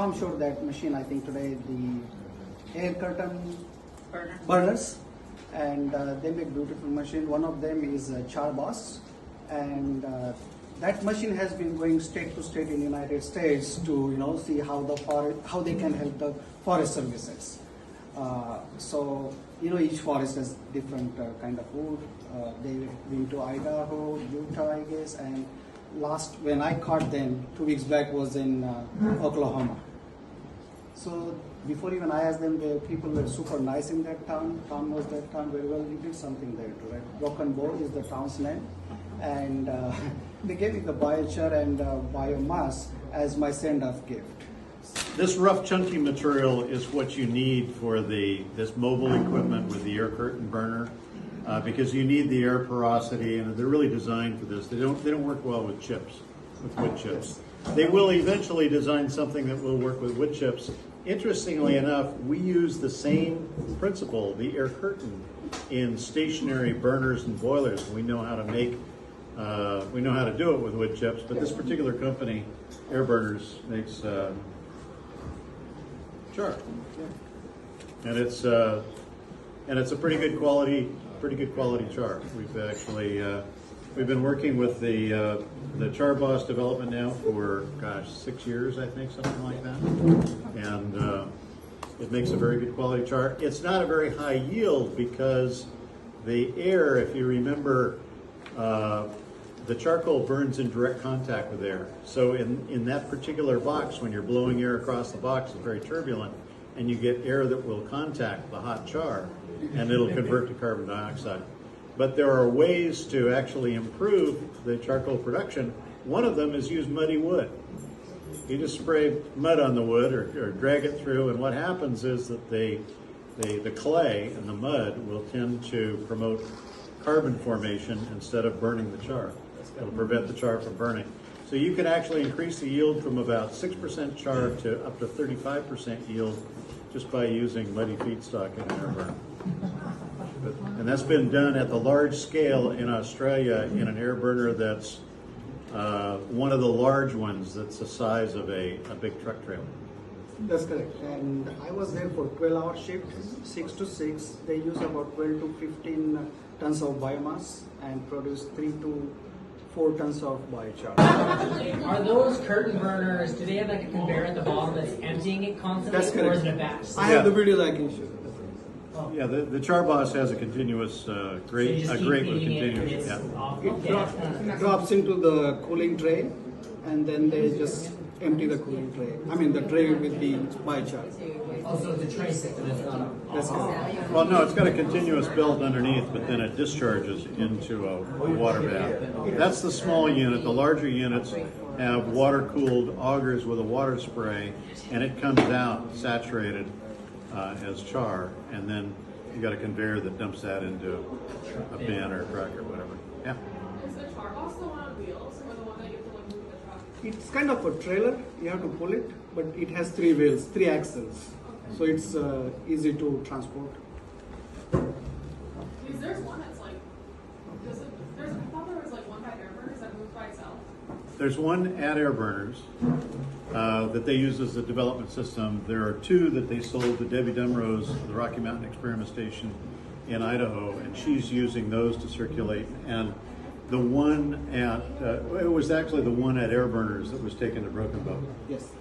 Tom showed that machine, I think today, the air curtain burners, and they make beautiful machine. One of them is Char Boss, and that machine has been going state to state in the United States to see how they can help the forest services. So each forest has different kind of wood. They've been to Idaho, Utah, I guess, and last when I caught them 2 weeks back was in Oklahoma. So before even I asked them, the people were super nice in that town. Tom knows that town very well. We did something there too, right? Broken Bow is the town's name, and they gave me the biochar and biomass as my send-off gift. This rough, chunky material is what you need for this mobile equipment with the air curtain burner, because you need the air porosity, and they're really designed for this. They don't work well with chips, with wood chips. They will eventually design something that will work with wood chips. Interestingly enough, we use the same principle, the air curtain, in stationary burners and boilers. We know how to make, we know how to do it with wood chips, but this particular company, Air Burners, makes char, and it's a pretty good quality char. We've actually we've been working with the Char Boss development now for 6 years, I think, something like that, and it makes a very good quality char. It's not a very high yield because the air, if you remember, the charcoal burns in direct contact with air. So in that particular box, when you're blowing air across the box, it's very turbulent, and you get air that will contact the hot char, and it'll convert to carbon dioxide. But there are ways to actually improve the charcoal production. One of them is use muddy wood. You just spray mud on the wood or drag it through, and what happens is that the clay and the mud will tend to promote carbon formation instead of burning the char. It'll prevent the char from burning. So you can actually increase the yield from about 6% char to up to 35% yield just by using muddy feedstock in an air burner. And that's been done at the large scale in Australia in an air burner that's one of the large ones that's the size of a big truck trailer. That's correct. And I was there for 12-hour shift, 6 to 6. They use about 12 to 15 tons of biomass and produce 3 to 4 tons of biochar. Are those curtain burners, do they have like a conveyor at the bottom that's emptying it constantly? That's correct. Or is it a batch? I have the video that I can show. Yeah, the Char Boss has a continuous, grate with continuous. It drops into the cooling tray, and then they just empty the cooling tray. I mean the tray with the biochar. Also, the tray system is not That's correct. Well, no, it's got a continuous belt underneath, but then it discharges into a water bath. That's the small unit. The larger units have water-cooled augers with a water spray, and it comes out saturated as char, and then you got a conveyor that dumps that into a bin or a truck or whatever. Yeah. Is the Char Boss the one on wheels, or the one that you have to like move the truck? It's kind of a trailer. You have to pull it, but it has 3 wheels, 3 axles, so it's easy to transport. Because there's one that's like, I thought there was like one by Air Burners that moves by itself. There's one at Air Burners that they use as a development system. There are 2 that they sold to Debbie Dumrose, the Rocky Mountain Experiment Station in Idaho, and she's using those to circulate. And the one at, it was actually the one at Air Burners that was taken to Broken Bow. Yes.